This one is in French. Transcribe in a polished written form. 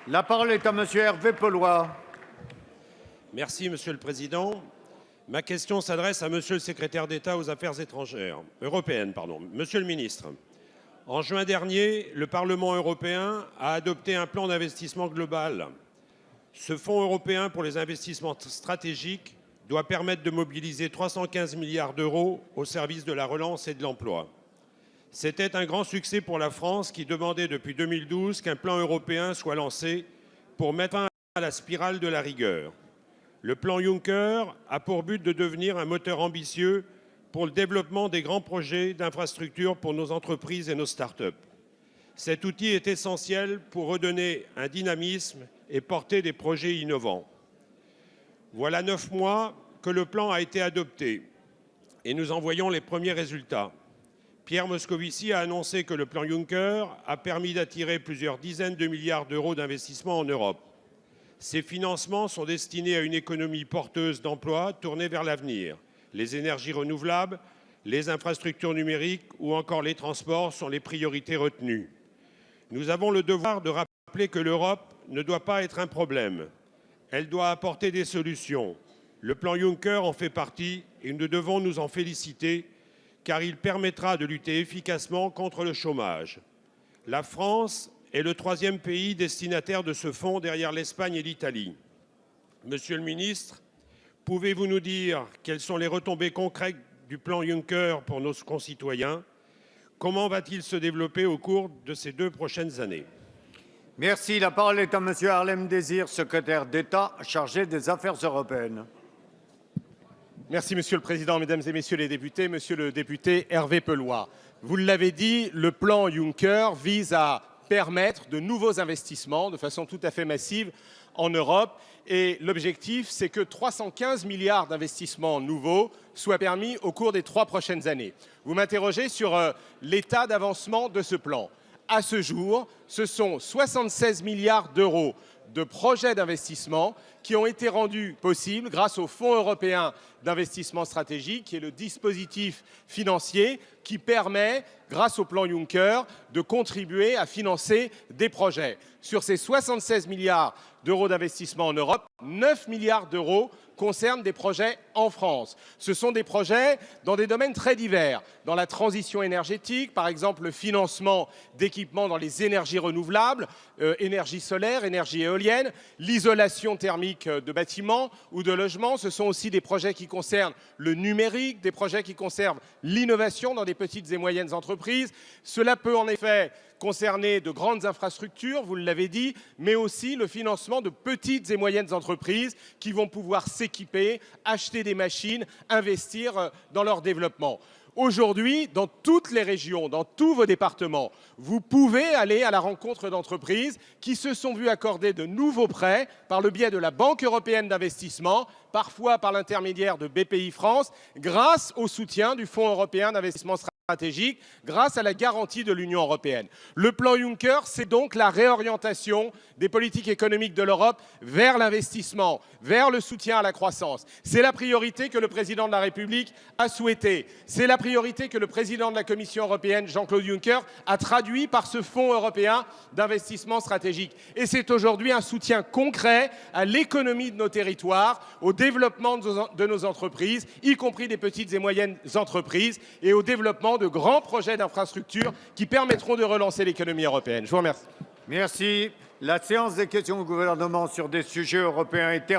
La parole est à monsieur Hervé Peullois. Merci, Monsieur le Président. Ma question s'adresse à Monsieur le Secrétaire d'État aux Affaires européennes. Monsieur le Ministre, en juin dernier, le Parlement européen a adopté un plan d'investissement global. Ce Fonds européen pour les investissements stratégiques doit permettre de mobiliser 315 milliards d'euros au service de la relance et de l'emploi. C'était un grand succès pour la France qui demandait depuis 2012 qu'un plan européen soit lancé pour mettre fin à la spirale de la rigueur. Le plan Juncker a pour but de devenir un moteur ambitieux pour le développement des grands projets d'infrastructures pour nos entreprises et nos start-up. Cet outil est essentiel pour redonner un dynamisme et porter des projets innovants. Voilà 9 mois que le plan a été adopté et nous en voyons les premiers résultats. Pierre Moscovici a annoncé que le plan Juncker a permis d'attirer plusieurs dizaines de milliards d'euros d'investissements en Europe. Ces financements sont destinés à une économie porteuse d'emplois tournée vers l'avenir. Les énergies renouvelables, les infrastructures numériques ou encore les transports sont les priorités retenues. Nous avons le devoir de rappeler que l'Europe ne doit pas être un problème. Elle doit apporter des solutions. Le plan Juncker en fait partie et nous devons nous en féliciter car il permettra de lutter efficacement contre le chômage. La France est le 3e pays destinataire de ce fonds derrière l'Espagne et l'Italie. Monsieur le ministre, pouvez-vous nous dire quelles sont les retombées concrètes du plan Juncker pour nos concitoyens? Comment va-t-il se développer au cours de ces 2 prochaines années? Merci. La parole est à monsieur Harlem Désir, secrétaire d'État chargé des Affaires européennes. Merci Monsieur le Président, Mesdames et Messieurs les députés. Monsieur le député Hervé Peullois, vous l'avez dit, le plan Juncker vise à permettre de nouveaux investissements de façon tout à fait massive en Europe. Et l'objectif, c'est que 315 milliards d'investissements nouveaux soient permis au cours des 3 prochaines années. Vous m'interrogez sur l'état d'avancement de ce plan. À ce jour, ce sont 76 milliards d'euros de projets d'investissement qui ont été rendus possibles grâce au Fonds européen d'investissement stratégique, qui est le dispositif financier qui permet, grâce au plan Juncker, de contribuer à financer des projets. Sur ces 76 milliards d'euros d'investissement en Europe, 9 milliards d'euros concernent des projets en France. Ce sont des projets dans des domaines très divers. Dans la transition énergétique, par exemple le financement d'équipements dans les énergies renouvelables, énergie solaire, énergie éolienne, l'isolation thermique de bâtiments ou de logements. Ce sont aussi des projets qui concernent le numérique, des projets qui concernent l'innovation dans des petites et moyennes entreprises. Cela peut en effet concerner de grandes infrastructures, vous l'avez dit, mais aussi le financement de petites et moyennes entreprises qui vont pouvoir s'équiper, acheter des machines, investir dans leur développement. Aujourd'hui, dans toutes les régions, dans tous vos départements, vous pouvez aller à la rencontre d'entreprises qui se sont vues accorder de nouveaux prêts par le biais de la Banque européenne d'investissement, parfois par l'intermédiaire de BPI-France, grâce au soutien du Fonds européen d'investissement stratégique, grâce à la garantie de l'Union européenne. Le plan Juncker, c'est donc la réorientation des politiques économiques de l'Europe vers l'investissement, vers le soutien à la croissance. C'est la priorité que le président de la République a souhaitée. C'est la priorité que le président de la Commission européenne, Jean-Claude Juncker, a traduit par ce Fonds européen d'investissement stratégique. Et c'est aujourd'hui un soutien concret à l'économie de nos territoires, au développement de nos entreprises, y compris des petites et moyennes entreprises, et au développement de grands projets d'infrastructures qui permettront de relancer l'économie européenne. Je vous remercie. Merci. La séance des questions au gouvernement sur des sujets européens est terminée.